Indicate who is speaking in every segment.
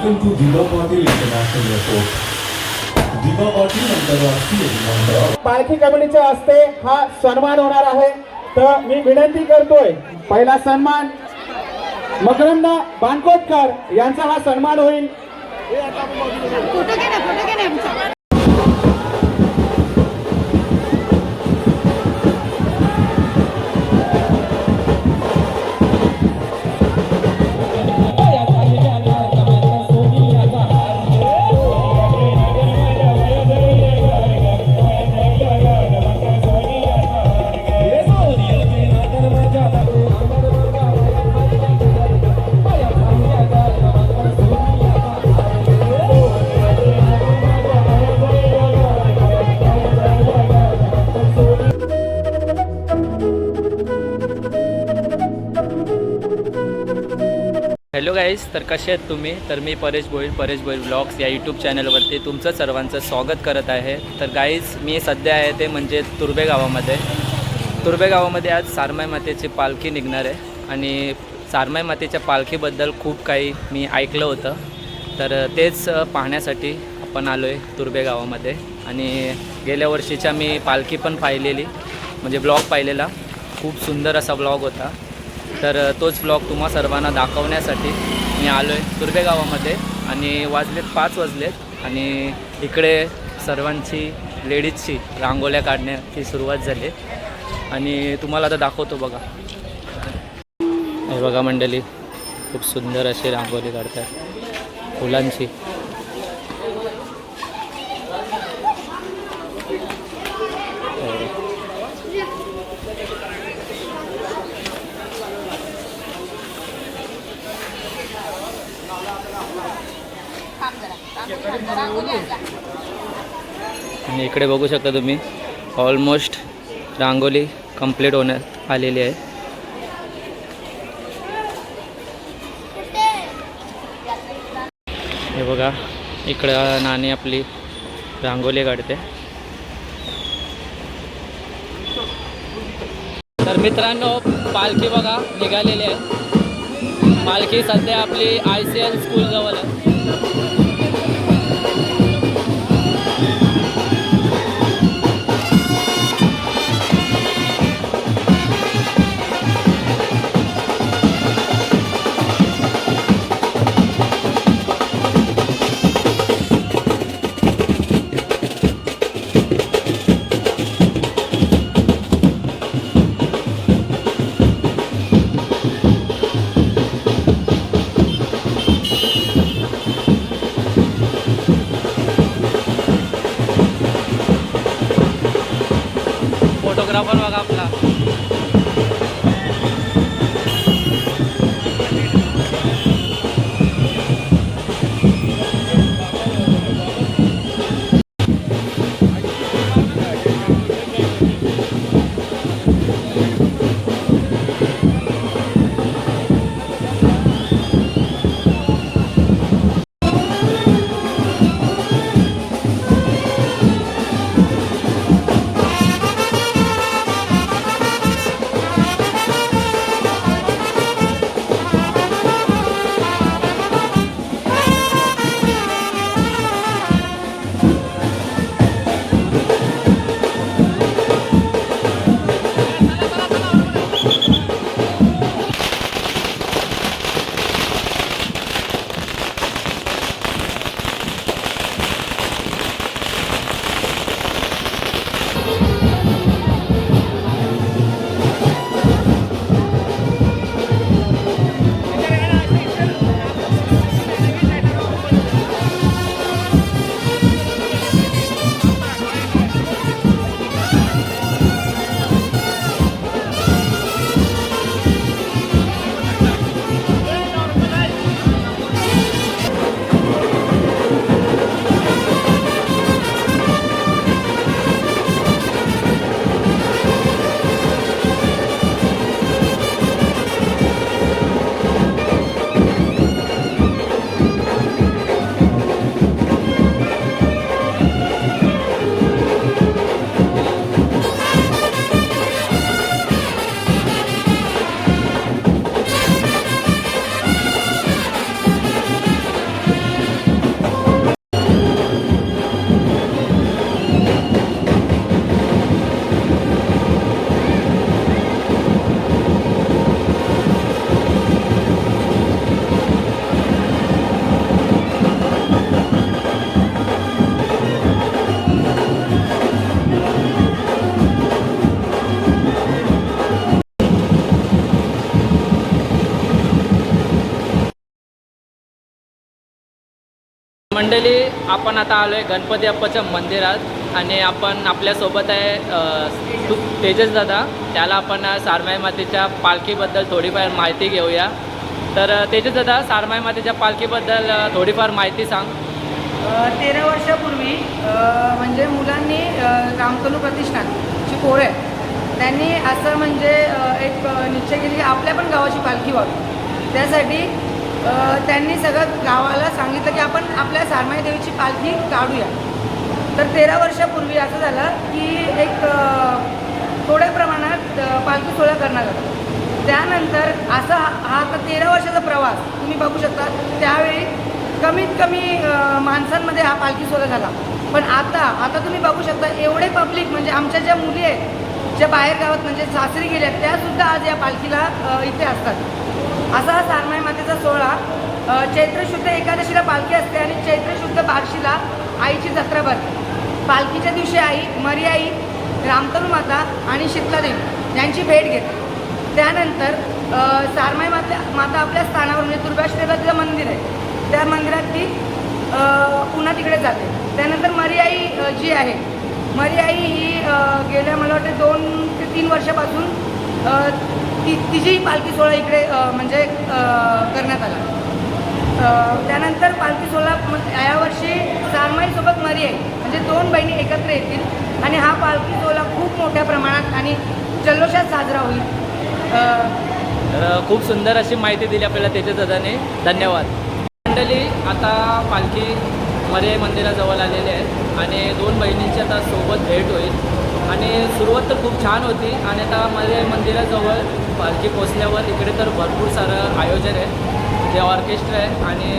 Speaker 1: Welcome to Diva Patil International Airport. दिवा पाटील आंतरराष्ट्रीय विमानतळ
Speaker 2: पालखी कमिटीच्या हस्ते हा सन्मान होणार आहे। तर मी विनंती करतोय, पहिला सन्मान मकरंद बानकोटकर यांचा हा सन्मान होईल।
Speaker 3: फोटो घे ना आमचा।
Speaker 4: हॅलो गाईज, तर कसे आहेत तुम्ही? तर मी परेश भोईर ब्लॉग्स या यूट्यूब चॅनलवरती तुमचं सर्वांचं स्वागत करत आहे। तर गाईज, मी सध्या आहे ते म्हणजे तुर्भे गावामध्ये आज सारमाई मातेची पालखी निघणार आहे आणि सारमाई मातेच्या पालखीबद्दल खूप काही मी ऐकलं होतं। तर तेच पाहण्यासाठी आपण आलो आहे तुर्भे गावामध्ये आणि गेल्या वर्षीच्या मी पालखी पण पाहिलेली, म्हणजे ब्लॉग पाहिलेला, खूप सुंदर असा ब्लॉग होता। तर तोच ब्लॉग तुम्हा सर्वांना दाखवण्यासाठी मी आलो आहे तुर्भे गावामध्ये आणि 5 वाजलेत आणि इकडे सर्वांची लेडीजची रांगोळ्या काढण्याची सुरुवात झाली आणि तुम्हाला आता दाखवतो बघा। हे बघा मंडळी, खूप सुंदर अशी रांगोळी काढतात फुलांची। आणि इकडे बघू शकता तुम्ही, ऑलमोस्ट रांगोळी कंप्लीट होण्यात आलेली आहे। हे बघा, इकडं नानी आपली रांगोळी काढते। तर मित्रांनो, पालखी बघा निघालेली आहे। पालखी सध्या आपली ICL स्कूल जवळ आहे। फोटोग्राफर बघा आपला। मंडळी, आपण आता आलो आहे गणपती बाप्पाच्या मंदिरात आणि आपण आपल्यासोबत आहे तेजस दादा. त्याला आपण सारमाई मातेच्या पालखीबद्दल थोडीफार माहिती घेऊया. तर तेजस दादा, सारमाई मातेच्या पालखीबद्दल थोडीफार माहिती सांग.
Speaker 3: 13 वर्षापूर्वी म्हणजे मुलांनी रामतनू प्रतिष्ठानची पोरं आहे त्यांनी असं म्हणजे एक निश्चय केली की आपल्या पण गावाची पालखी व्हावी. त्यासाठी त्यांनी सगळं गावाला सांगितलं की आपण आपल्या सारमाई देवीची पालखी काढूया. तर 13 वर्षापूर्वी असं झालं की एक थोड्या प्रमाणात पालखी सोहळा करण्यात आला. त्यानंतर असा हा आता 13 वर्षाचा प्रवास तुम्ही बघू शकता. त्यावेळी कमीत कमी माणसांमध्ये हा पालखी सोहळा झाला. पण आता तुम्ही बघू शकता एवढे पब्लिक म्हणजे आमच्या ज्या मुली आहेत ज्या बाहेर गावात म्हणजे सासरी गेल्या त्यासुद्धा आज या पालखीला इथे असतात. असा हा सारमाई मातेचा सोहळा चैत्र शुद्ध एकादशीला पालखी असते आणि चैत्र शुद्ध बार्शीला आईची जत्रा भरते. पालखीच्या दिवशी आई मरी आई, रामतनू माता आणि शीतलादेवी यांची भेट घेते. त्यानंतर सारमाई माता आपल्या स्थानावर म्हणजे तुर्भ्याश्रेला तिचं मंदिर आहे त्या मंदिरात ती पुन्हा तिकडे जाते. त्यानंतर मरी आई जी आहे मरी आई ही गेल्या मला वाटते 2 ते 3 वर्षापासून तिचीही पालखी सोहळा इकडे म्हणजे करण्यात आला. त्यानंतर पालखी सोहळा यावर्षी सारमाईसोबत मरी आई म्हणजे 2 बहिणी एकत्र येतील आणि हा पालखी सोहळा खूप मोठ्या प्रमाणात आणि जल्लोषात साजरा होईल.
Speaker 4: तर खूप सुंदर अशी माहिती दिली आपल्याला तेजस दादाने. धन्यवाद. मंडळी, आता पालखी मरी मंदिराजवळ आलेले आहेत आणि 2 बहिणींची आता सोबत भेट होईल आणि सुरुवात तर खूप छान होती आणि आता मरी मंदिराजवळ पालखी पोचल्यावर इकडे तर भरपूर सारं आयोजन आहे. जे ऑर्केस्ट्रा आहे आणि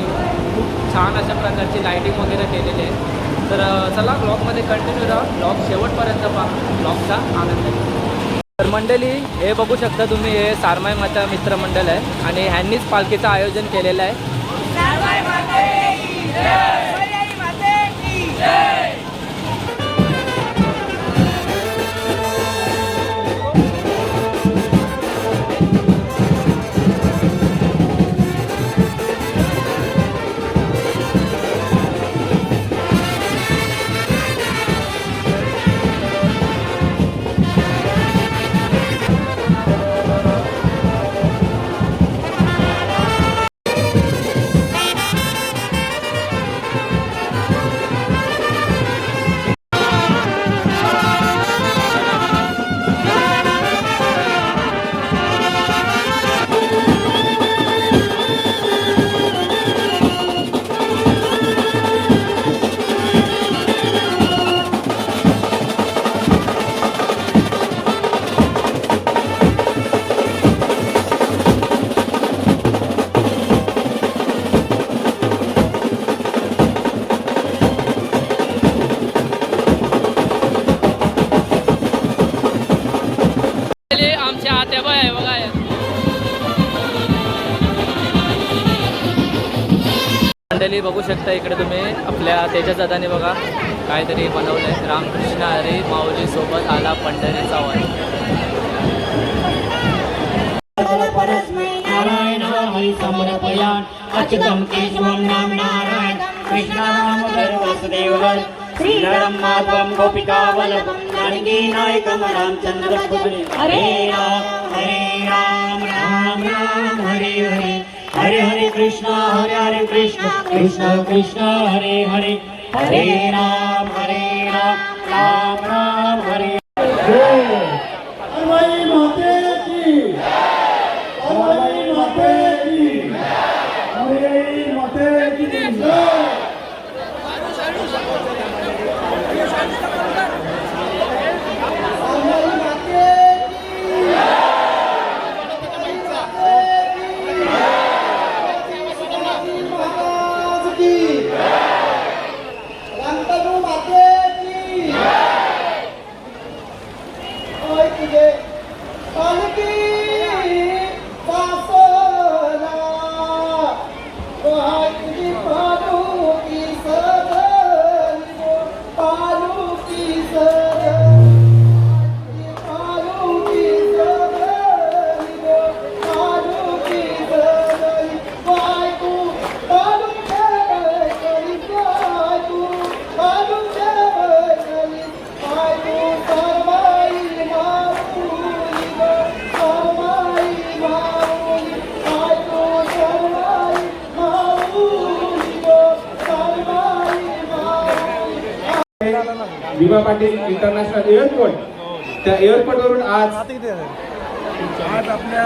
Speaker 4: खूप छान अशा प्रकारची लाईटिंग वगैरे केलेली आहे. तर चला ब्लॉगमध्ये कंटिन्यू राहा. ब्लॉग शेवटपर्यंत पहा. ब्लॉगचा आनंद आहे. तर मंडळी, हे बघू शकता तुम्ही, हे सारमाई माता मित्रमंडळ आहे आणि ह्यांनीच पालखीचं आयोजन केलेलं आहे. आमच्या आत्याबाई आहे बघा. मंडळी बघू शकता इकडे तुम्ही आपल्या तेजस दादाने बघा काहीतरी बनवलंय. रामकृष्ण हरी माऊली सोबत आला पंढरीचा वारी.
Speaker 5: नारायण हरि समर्पयामि अच्युतं केशवं नाम नारायण कृष्णं वासुदेवं श्रीधरं माधवं गोपिकावल्लभं जानकी नायकं रामचन्द्रं हरे राम राम राम हरे हरे हरे हरे कृष्ण कृष्ण कृष्ण हरे हरे हरे राम राम राम हरे
Speaker 1: सारमाई माते की सारमाई माते की सारमाई माते की जय.
Speaker 2: विभा पाटील इंटरनॅशनल एअरपोर्ट, त्या एअरपोर्टवरून आज
Speaker 6: आपल्या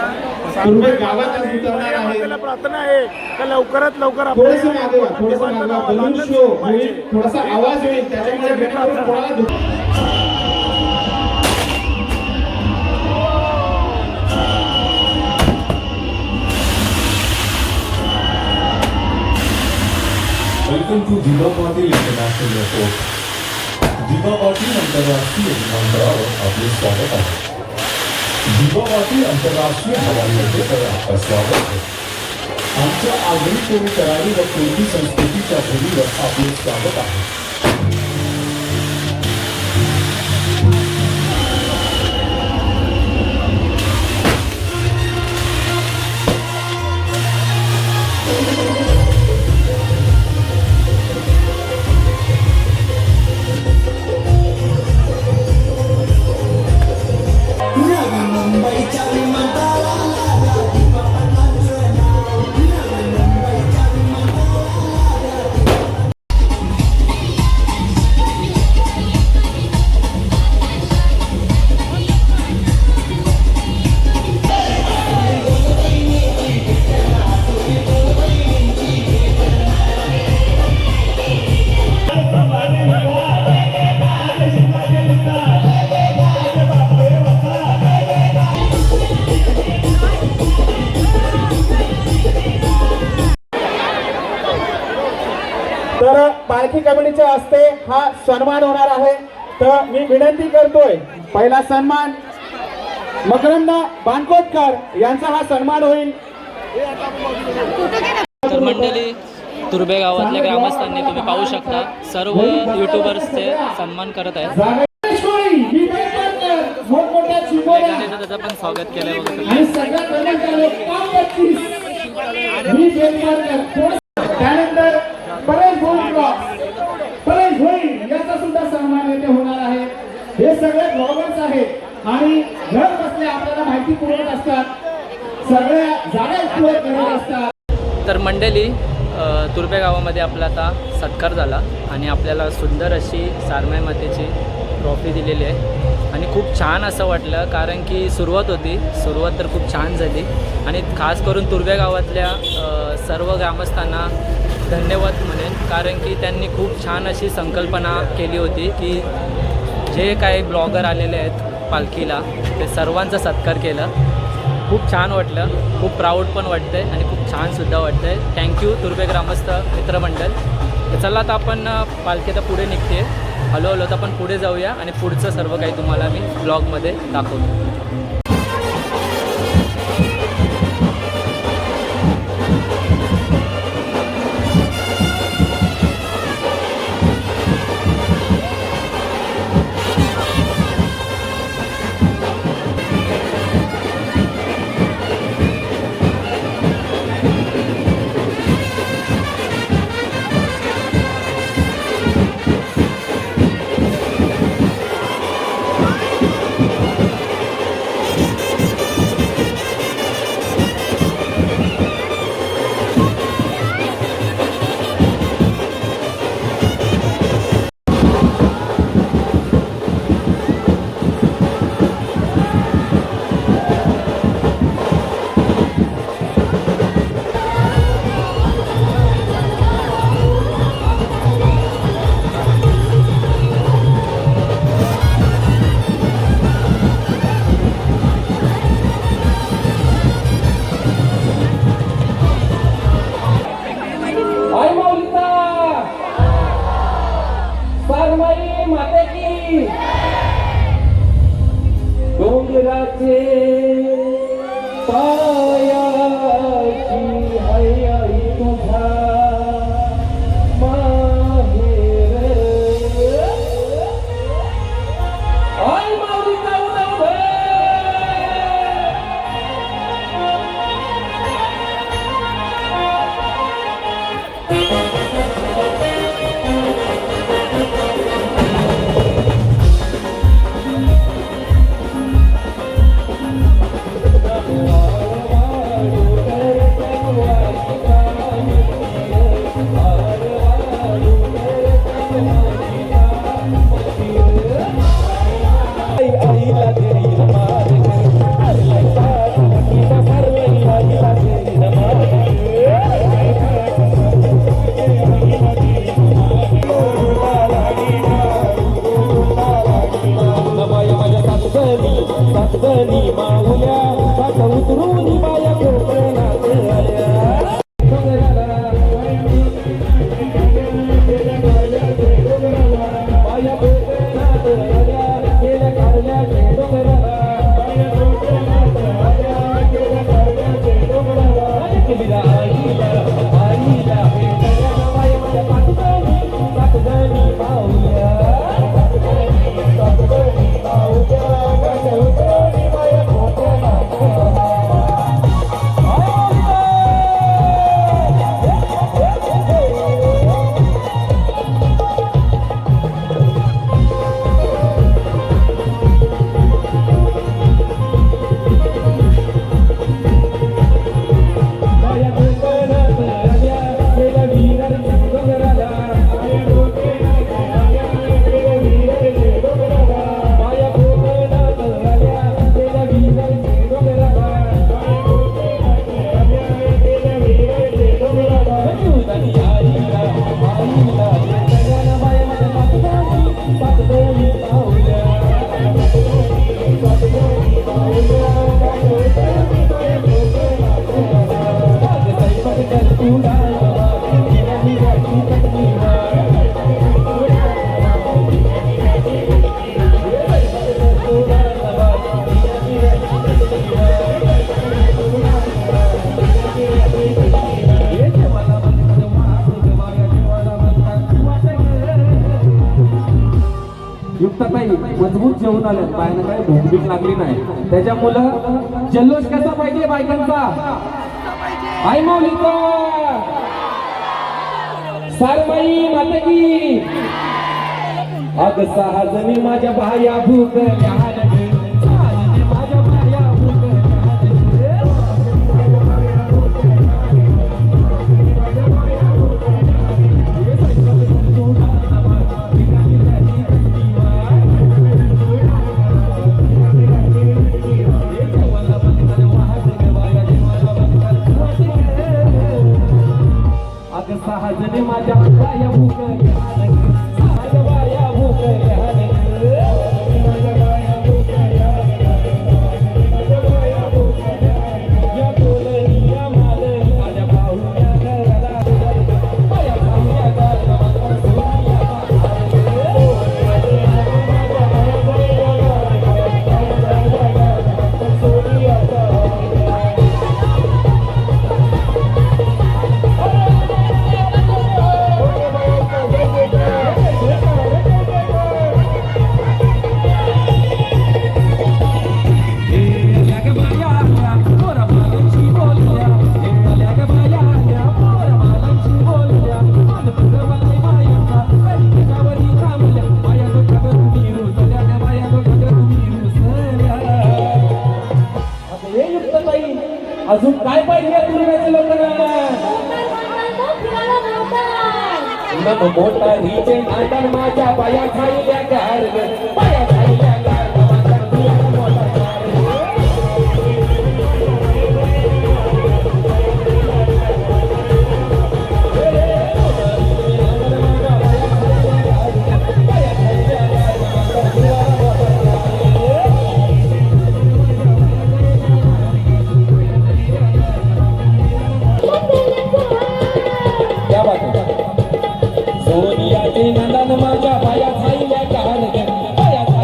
Speaker 2: तुर्भे गावात आज उतरणार आहे.
Speaker 6: प्रार्थना आहे का लवकरात लवकर
Speaker 2: थोडंसं मागे व्हा, थोडंसं मागे व्हा. बलून शो होईल, थोडासा आवाज होईल, त्याच्यामुळे जेणेकरून कोणाला
Speaker 1: वेलकम टू दिवा पाटील इंटरनॅशनल एअरपोर्ट. दिवा पाटील आंतरराष्ट्रीय विमानतळावर आपले स्वागत आहे. दिवा पाटील आंतरराष्ट्रीय हवाई अड्ड्यावर आपलं स्वागत आहे. आमच्या आगरी कोणी करारी व कोणती संस्कृतीच्या भूमीवर आपले स्वागत आहे.
Speaker 2: तर पालखी कमिटीच्या हस्ते हा सन्मान होणार आहे. तर मी विनंती करतोय, पहिला सन्मान मकरंद बाणकोटकर यांचा हा सन्मान होईल.
Speaker 4: तर मंडळी, तुर्भे गावातल्या ग्रामस्थांनी तुम्ही पाहू शकता सर्व युट्यूबर्सचे सन्मान करत आहेत.
Speaker 2: मोठमोठ्या चिमोऱ्या
Speaker 4: गणेशचं त्याचं पण स्वागत केलंय बघा.
Speaker 2: आणि सगळ्यात करण्यात आले काम 25 मी बेलकर. त्यानंतर परेश भोई याचा सुद्धा सन्मान येथे होणार आहे. हे सगळे ब्लॉगर्स आहेत आणि घर बसल्या आपल्याला माहिती पुरवत असतात, सगळ्या जागा एक्सप्लोर करत असतात.
Speaker 4: तर मंडळी, तुर्भे गावामध्ये आपला आता सत्कार झाला आणि आपल्याला सुंदर अशी सारमाई मातेची ट्रॉफी दिलेली आहे आणि खूप छान असं वाटलं, कारण की सुरुवात तर खूप छान झाली आणि खास करून तुर्भे गावातल्या सर्व ग्रामस्थांना धन्यवाद म्हणेन, कारण की त्यांनी खूप छान अशी संकल्पना केली होती की जे काही ब्लॉगर आलेले आहेत पालखीला ते सर्वांचा सत्कार केला. खूप छान वाटलं, खूप प्राऊड पण वाटतं आहे आणि खूप छानसुद्धा वाटतं आहे. थँक्यू तुर्भे ग्रामस्थ मित्रमंडळ. तर चला आता आपण पालखी आता पुढे निघते, हळूहळू तर आपण पुढे जाऊया आणि पुढचं सर्व काही तुम्हाला मी ब्लॉगमध्ये दाखवतो.
Speaker 2: डोंगराचे पायाची आई आई तुझा माहेर आई माऊलीचा उदय
Speaker 7: सुदनी माऊल्या काठ उतरून बाया कोकणात आल्या बाया कोकणात आल्या गेल्या कारल्याचे डोंगराला केलीला आईला आईला भेटायला बाया माझ्या पाठदणी माऊल्या युक्ताताई मजबूत जेवण आले बायना काही भूकभीक लागली नाही त्याच्यामुळं जल्लोष कसा पाहिजे बायकांचा आई माऊलीचा सारमाई माता की अग सहाजनी माझ्या बाया भूकल्या माझ्या बाया सहाजने माझ्या बाया भूकल्या माझ्या बाया भूकल्या या बोलणी या मालनी माझ्या पाहुण्या घराला बाया पाहुण्या अजून काय पाहिजे तुरव्याच्या लोकांना मोठा हिचे नाटन माझ्या बाया खाईल्या गार बाया खाईल्या सोनियाचे नंदन माझ्या बाया खाईल्या गार बाया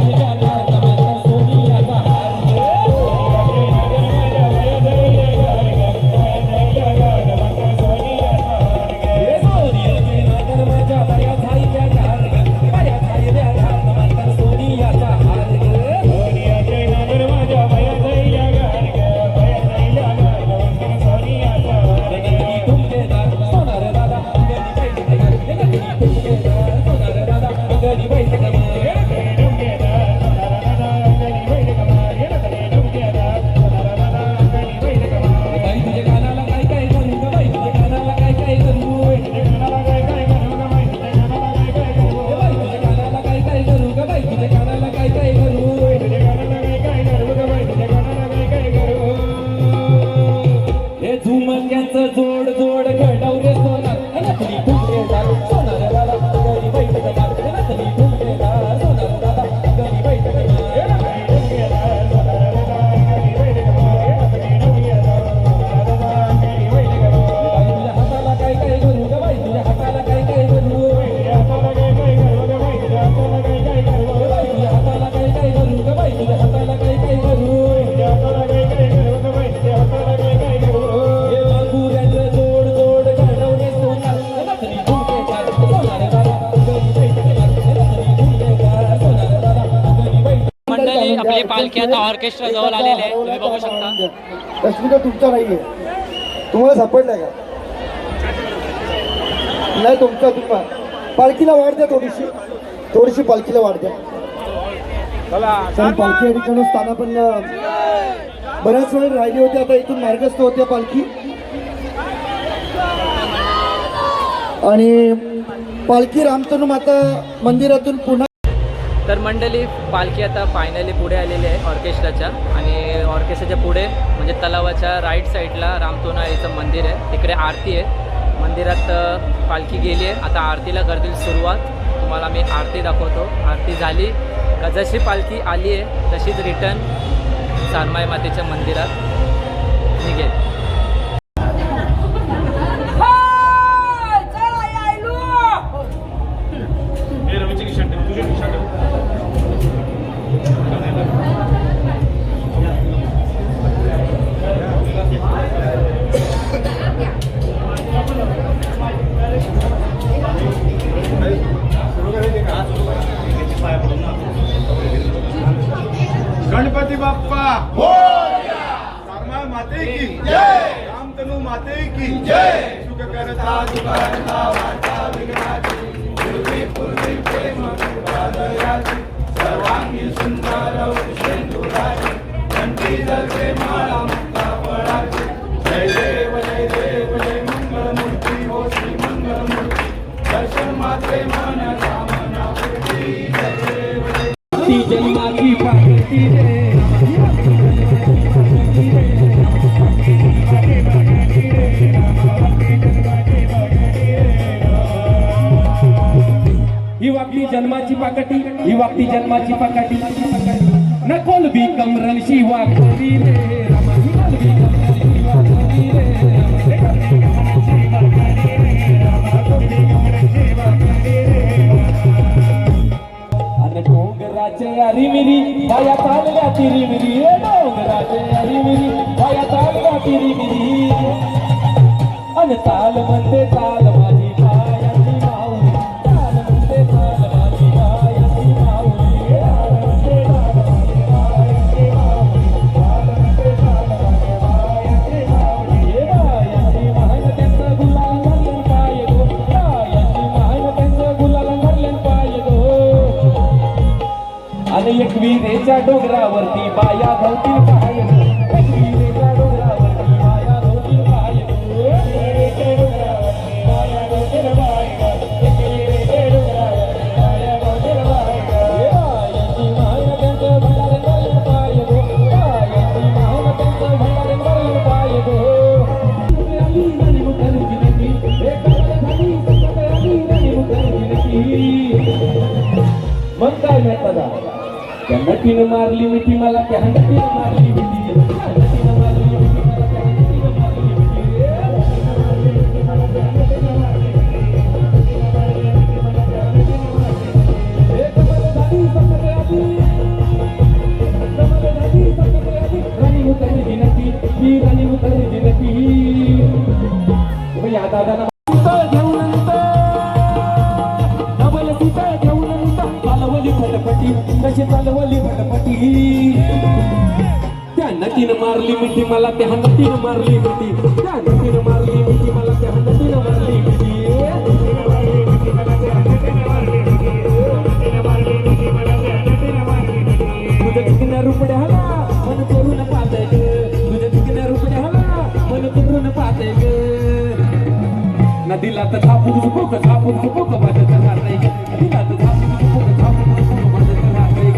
Speaker 4: आपली पालखी आता ऑर्केस्ट्रा जवळ आलेली आहे, तुम्ही बघू शकता.
Speaker 6: रश्मिका तुमचा नाहीये, तुम्हाला सापडलाय का? नाही तुमचा तुम्हाला पालखीला वाढ द्या, थोडीशी पालखीला वाढ द्या. कारण पालखी या ठिकाणी स्थाना पण बऱ्याच वेळ राहिली होती, आता इथून मार्गस्थ होत्या पालखी. आणि पालखी रामतनू माता मंदिरातून पुन्हा.
Speaker 4: तर मंडळी, पालखी आता फायनली पुढे आलेली आहे ऑर्केस्ट्राच्या, आणि ऑर्केस्ट्राच्या पुढे म्हणजे तलावाच्या राईट साईडला रामतोनाईचं मंदिर आहे, तिकडे आरती आहे. मंदिरात पालखी गेली आहे, आता आरतीला करतील सुरुवात. तुम्हाला मी आरती दाखवतो. आरती झाली का जशी पालखी आली आहे तशीच रिटर्न सारमाई मातेच्या मंदिरात निघेल.
Speaker 6: गणपती बाप्पा सारमाई माते की जय, रामतनू माते की जय. सुख करता दुःखांना वाटा विघ्नाची, पूर्वी पूर्वी प्रेम कृपादयाची, सर्वांगी सुंदर उषेंदुराची, कंठी जळते माळा मुक्ता फळाची. जय देव जय देव जय मंगलमूर्ती हो श्री मंगलमूर्ती, दर्शन मात्रे मन कामना पूर्ती. जय देव जय
Speaker 7: ती जन्माची पाकती रे, ही वापली जन्माची पाकटी, ही वापली जन्माची पाकटी. नकोल बी कमरल शिवा करी रे, डोंगराचे अरी मिरी बाया तालगा तिरी मिरी, डोंगराचे अरी मिरी बाया तालगा तिरी मिरी. अन ताल म्हणते ताल माझी पायाची माऊली, ताल म्हणते ताल माझी पायाची माऊली, ताल म्हणते ताल माझी पायाची माऊली, ताल म्हणते ताल माझी पायाची माऊली. बायाची महान त्यांचा गुलाल घालून पाय गो, बायाची महान त्यांचा गुलाल घालून पाय गो. आणि एकविरेच्या डोंगरावरती बाया धावतील पाय, एकविरेच्या डोंगरावरती बाया धावतील पाय, एकविरेच्या डोंगरावरती बाया धावतील पाय, एकविरेच्या डोंगरावरती बाया धावतील पाय. बायाची महान त्यांचं भंडार घालून पाय गो, बायाची महान त्यांचं भंडार घालून पाय गो. राणी मुखर्जी नकी, एक झाली राणी मुखर्जी नकी. मग काय माहिती त्या नटीनं मारली मिठी मला, त्या नटीनं मारली मिठी, नटीनं मारली मिठी मला, त्या नटीनं मारली मिठी. राणी मुखर्जी नकी, ही राणी मुखर्जी नकी. या दादांना कशी चालवली भटपटी, त्या नटीनं मारली मिठी मला, त्या नटीनं मारली मिठी, त्या नटीनं मारली मिठी मला, त्या नटीनं मारली मिठी. तुझ्या चुकण्या रुपड्या हला मन करून पाहताय ग, तुझ्या चुकण्या रुपड्या हला मन करून पाहताय ग. नदीला तर झापून झुपूक माझं राहत नाही, नदीला तर झापून झुपूक माझं राहत नाही ग.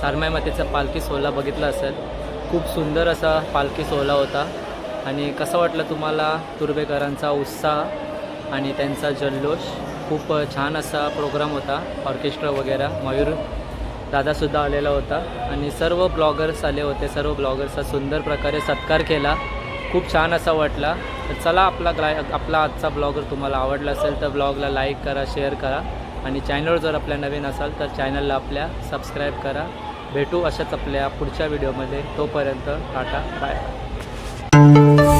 Speaker 4: सारमाई मातेचा पालखी सोहळा बघितला असेल. खूप सुंदर असा पालखी सोहळा होता. आणि कसं वाटलं तुम्हाला तुर्भेकरांचा उत्साह आणि त्यांचा जल्लोष. खूप छान असा प्रोग्राम होता. ऑर्केस्ट्रा वगैरे मयूर दादासुद्धा आलेला होता आणि सर्व ब्लॉगर्स आले होते. सर्व ब्लॉगर्सचा सुंदर प्रकारे सत्कार केला. खूप छान असा वाटला. तर चला आपला आजचा ब्लॉग जर तुम्हाला आवडला असेल तर ब्लॉगला लाईक करा, शेअर करा आणि चॅनलवर जर आपल्या नवीन असाल तर चॅनलला आपल्या सबस्क्राईब करा. भेटू अशाच आपल्या पुढच्या व्हिडिओमध्ये. तोपर्यंत टाटा बाय.